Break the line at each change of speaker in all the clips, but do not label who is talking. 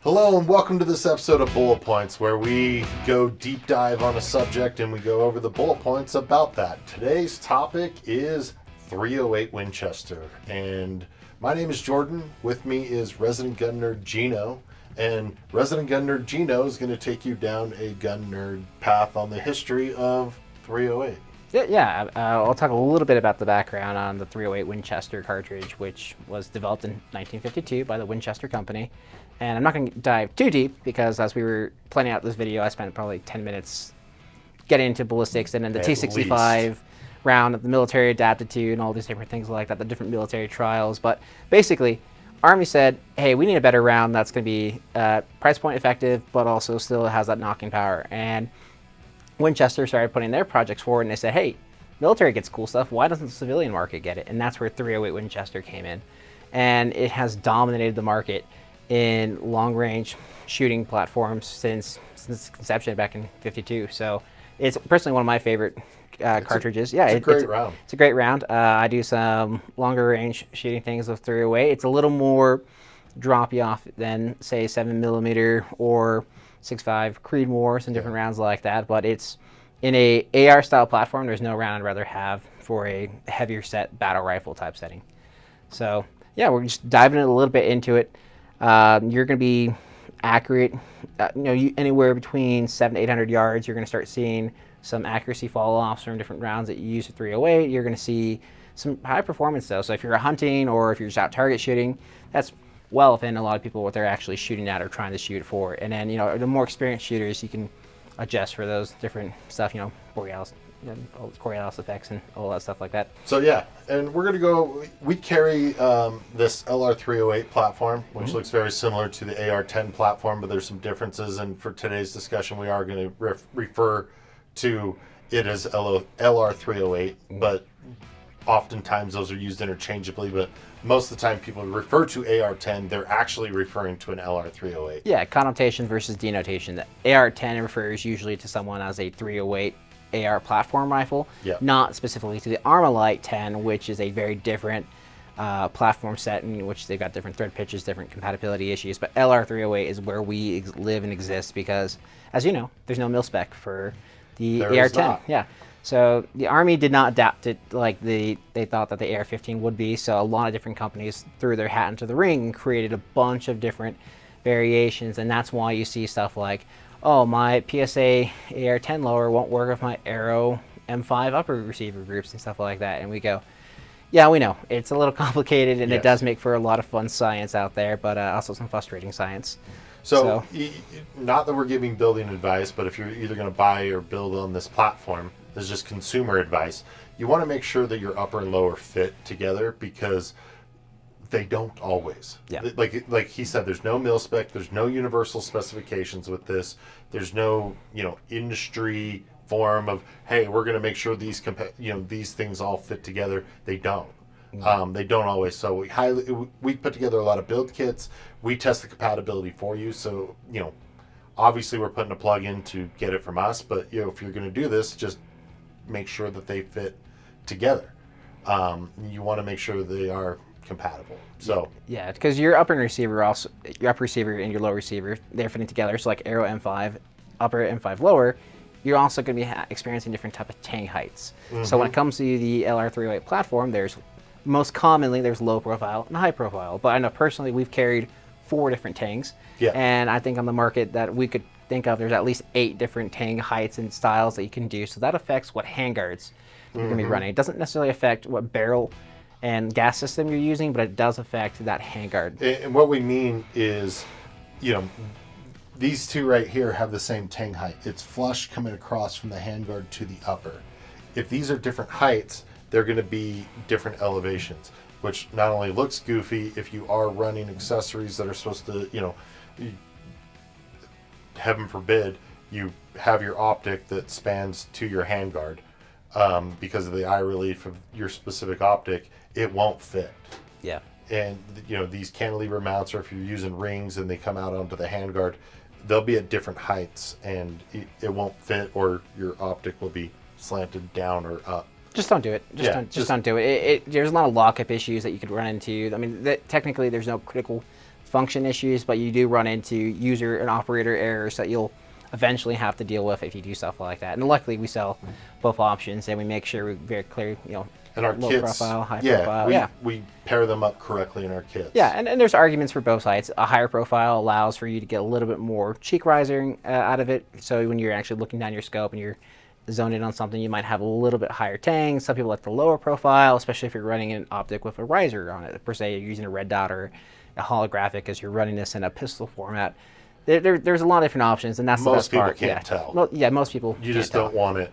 Hello and welcome to this episode of Bullet Points, where we go deep dive on a subject and we go over the bullet points about that. Today's topic is 308 Winchester, and my name is Jordan. With me is resident gun nerd Gino, and resident gun nerd Gino is going to take you down a gun nerd path on the history of 308.
I'll talk a little bit about the background on the 308 Winchester cartridge, which was developed in 1952 by the Winchester Company. And I'm not going to dive too deep because as we were planning out this video, I spent probably 10 minutes getting into ballistics and then the T65 round that the military adapted to and all these different things like that, the different military trials. But basically, Army said, hey, we need a better round that's going to be price point effective, but also still has that knocking power. And Winchester started putting their projects forward and they said, hey, military gets cool stuff, why doesn't the civilian market get it? And that's where 308 Winchester came in. And it has dominated the market in long-range shooting platforms since its conception back in '52. So it's personally one of my favorite cartridges.
It's a great round.
It's a great round. I do some longer-range shooting things with 308. It's a little more droppy off than, say, 7mm or 6.5 Creedmoors and different rounds like that. But it's in a AR-style platform. There's no round I'd rather have for a heavier set battle rifle type setting. So yeah, we're just diving a little bit into it. You're going to be accurate, anywhere between 700 to 800 yards. You're going to start seeing some accuracy fall-offs from different rounds that you use with 308. You're going to see some high performance though. So if you're hunting or if you're just out target shooting, that's well within a lot of people what they're actually shooting at or trying to shoot for. And then, the more experienced shooters, you can adjust for those different stuff, Borealis, all the Coriolis effects and all that stuff like that.
So yeah, and we're going to we carry this LR308 platform, which looks very similar to the AR-10 platform, but there's some differences, and for today's discussion we are going to refer to it as LR308, but oftentimes those are used interchangeably, but most of the time people refer to AR-10, they're actually referring to an LR308.
Yeah, connotation versus denotation. The AR-10 refers usually to someone as a 308 AR platform rifle, not specifically to the Armalite 10, which is a very different platform set in which they've got different thread pitches, different compatibility issues. But LR308 is where we live and exist because, as you know, there's no mil spec for the AR-10. Yeah. So the Army did not adapt it like they thought that the AR-15 would be. So a lot of different companies threw their hat into the ring and created a bunch of different variations, and that's why you see stuff like, oh, my PSA AR-10 lower won't work with my Arrow M5 upper receiver groups and stuff like that. And we go, yeah, we know. It's a little complicated, and it does make for a lot of fun science out there, but also some frustrating science.
So not that we're giving building advice, but if you're either going to buy or build on this platform, this is just consumer advice. You want to make sure that your upper and lower fit together because they don't always. Yeah. Like he said, there's no mil spec, there's no universal specifications with this. There's no, industry form of, hey, we're going to make sure these these things all fit together. They don't. They don't always. So we put together a lot of build kits. We test the compatibility for you. So, obviously we're putting a plug in to get it from us, but if you're going to do this, just make sure that they fit together. You want to make sure they are compatible. So
yeah, because your upper receiver and your lower receiver, they're fitting together. So like Arrow M5 upper, M5 lower, you're also going to be experiencing different type of tang heights. So when it comes to the LR308 platform, most commonly there's low profile and high profile. But I know personally we've carried 4 different tangs, and I think on the market that we could think of, there's at least 8 different tang heights and styles that you can do. So that affects what handguards you're going to be running. It doesn't necessarily affect what barrel and gas system you're using, but it does affect that handguard.
And what we mean is, these two right here have the same tang height. It's flush coming across from the handguard to the upper. If these are different heights, they're going to be different elevations, which not only looks goofy if you are running accessories that are supposed to, heaven forbid, you have your optic that spans to your handguard. Because of the eye relief of your specific optic, it won't fit.
Yeah.
And these cantilever mounts, or if you're using rings and they come out onto the handguard, they'll be at different heights and it won't fit, or your optic will be slanted down or up.
Just don't do it. Just don't do it. There's a lot of lockup issues that you could run into. I mean, technically there's no critical function issues, but you do run into user and operator errors that you'll eventually have to deal with if you do stuff like that. And luckily, we sell both options, and we make sure we're very clear,
And our
low
kits,
profile, high profile.
we pair them up correctly in our kits.
Yeah, and there's arguments for both sides. A higher profile allows for you to get a little bit more cheek rising out of it. So when you're actually looking down your scope and you're zoned in on something, you might have a little bit higher tang. Some people like the lower profile, especially if you're running an optic with a riser on it. Per se, you're using a red dot or a holographic as you're running this in a pistol format. There's a lot of different options, and that's the best part.
Most people can't tell.
Most people
You
can't
just
tell.
don't want it.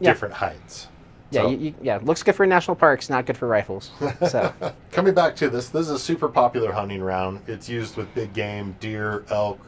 Different heights.
Yeah, looks good for national parks, not good for rifles. So
coming back to this is a super popular hunting round. It's used with big game, deer, elk.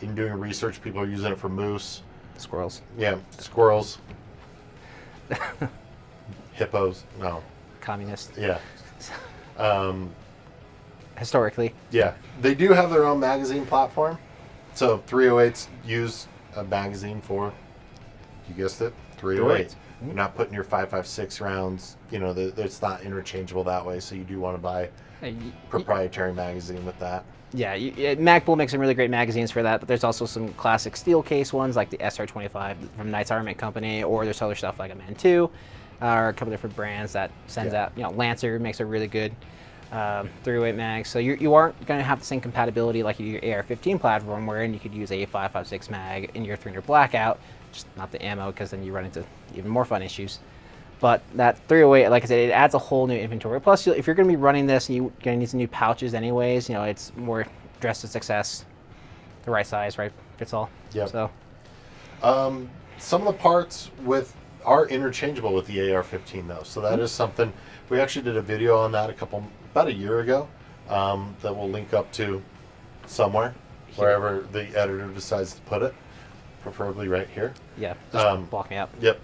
In doing research, people are using it for moose.
Squirrels.
Yeah, squirrels. Hippos. No.
Communist.
Yeah.
Historically.
Yeah. They do have their own magazine platform. So 308s use a magazine for, you guessed it, 308. You're not putting your 5.56 rounds, it's not interchangeable that way, so you do want to buy proprietary magazine with that.
Yeah, MagBull makes some really great magazines for that, but there's also some classic steel case ones like the SR25 from Knight's Armament Company, or there's other stuff like a Man 2, or a couple different brands that sends out, Lancer makes a really good 308 mag. So you aren't going to have the same compatibility like you do your AR-15 platform, wherein you could use a 5.56 mag in your 300 blackout, just not the ammo, because then you run into even more fun issues. But that 308, like I said, it adds a whole new inventory. Plus, if you're going to be running this, you're going to need some new pouches anyways. It's more dressed to success, the right size, right fits all.
Yep.
So,
some of the parts are interchangeable with the AR-15 though. So that is something we actually did a video on that about a year ago that we'll link up to somewhere, wherever the editor decides to put it, preferably right here.
Yeah, just block me out.
Yep.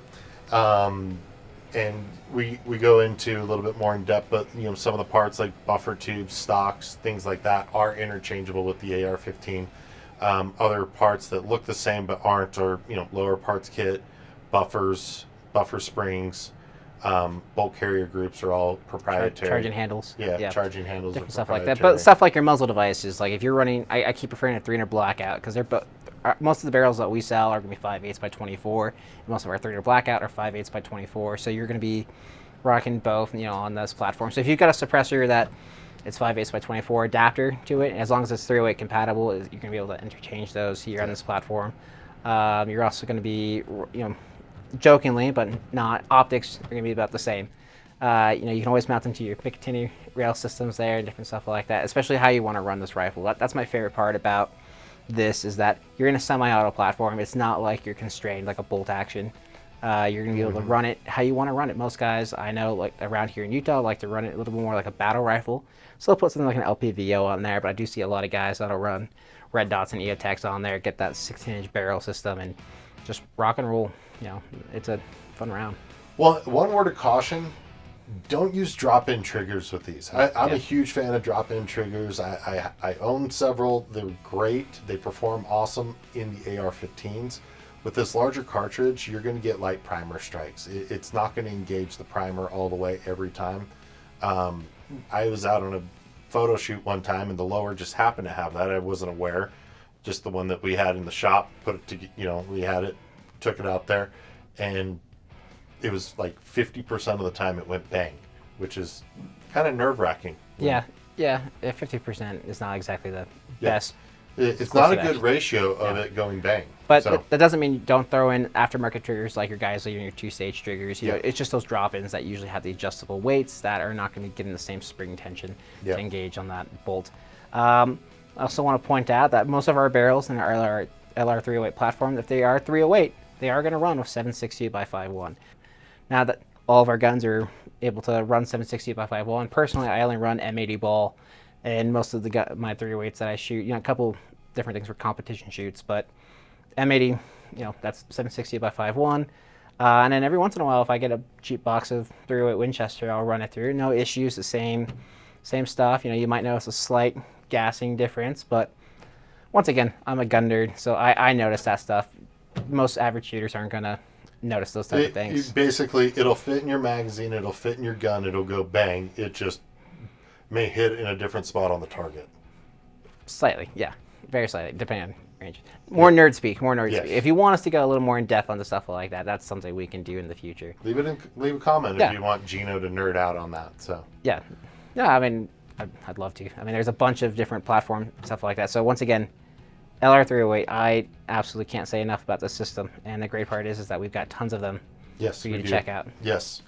And we go into a little bit more in depth, but some of the parts like buffer tubes, stocks, things like that are interchangeable with the AR-15. Other parts that look the same but aren't are lower parts kit, buffers, buffer springs, bolt carrier groups are all proprietary.
Charging handles.
Yeah, charging handles.
Different stuff like that. But stuff like your muzzle devices, like if you're running, I keep referring to 300 blackout because most of the barrels that we sell are going to be 5/8 by 24. And most of our 300 blackout are 5/8 by 24. So you're going to be rocking both, on this platform. So if you've got a suppressor that it's 5/8 by 24 adapter to it, and as long as it's 308 compatible, you're going to be able to interchange those here on this platform. You're also going to be, jokingly, but not, optics are going to be about the same. You can always mount them to your Picatinny rail systems there and different stuff like that, especially how you want to run this rifle. That's my favorite part about this, is that you're in a semi-auto platform. It's not like you're constrained like a bolt action. You're going to be able to run it how you want to run it. Most guys I know, like around here in Utah, like to run it a little bit more like a battle rifle. So they'll put something like an LPVO on there, but I do see a lot of guys that'll run red dots and EOTechs on there, get that 16-inch barrel system, and just rock and roll. It's a fun round.
Well, one word of caution: don't use drop-in triggers with these. I'm a huge fan of drop-in triggers. I own several. They're great. They perform awesome in the AR-15s. With this larger cartridge, you're going to get light primer strikes. It's not going to engage the primer all the way every time. I was out on a photo shoot one time, and the lower just happened to have that. I wasn't aware. Just the one that we had in the shop. Put it to, we had it, took it out there, and it was like 50% of the time it went bang, which is kind of nerve-wracking.
Yeah, 50% is not exactly the best.
It's not a good ratio of it going bang.
But that doesn't mean you don't throw in aftermarket triggers like your guys, like your two-stage triggers. It's just those drop-ins that usually have the adjustable weights that are not going to get in the same spring tension to engage on that bolt. I also want to point out that most of our barrels in our LR308 platform, if they are 308, they are going to run with 760 by 5.1. Now that all of our guns are able to run 760 by 5.1, personally, I only run M80 ball, and most of my 308s that I shoot, a couple different things for competition shoots, but M80, that's 760 by 5.1. And then every once in a while, if I get a cheap box of 308 Winchester, I'll run it through. No issues, the same stuff. You might notice a slight gassing difference, but once again, I'm a gun nerd, so I notice that stuff. Most average shooters aren't going to notice those type of things.
Basically, it'll fit in your magazine, it'll fit in your gun, it'll go bang. may hit in a different spot on the target.
Slightly, yeah. Very slightly, depending on range. More nerd speak, more nerd
Yes.
speak. If you want us to go a little more in depth on the stuff like that, that's something we can do in the future.
Leave a comment
Yeah.
if you want Gino to nerd out on that. So
Yeah. Yeah, I mean, I'd love to. I mean, there's a bunch of different platform stuff like that. So once again, LR-308, I absolutely can't say enough about this system. And the great part is that we've got tons of them
yes,
for you
we
to
do.
check out.
Yes.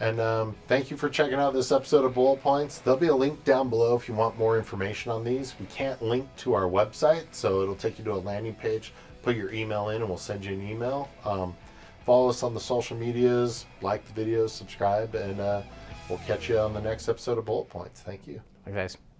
And thank you for checking out this episode of Bullet Points. There'll be a link down below if you want more information on these. We can't link to our website, so it'll take you to a landing page. Put your email in and we'll send you an email. Follow us on the social medias, like the videos, subscribe, and we'll catch you on the next episode of Bullet Points. Thank you.
Thanks, guys.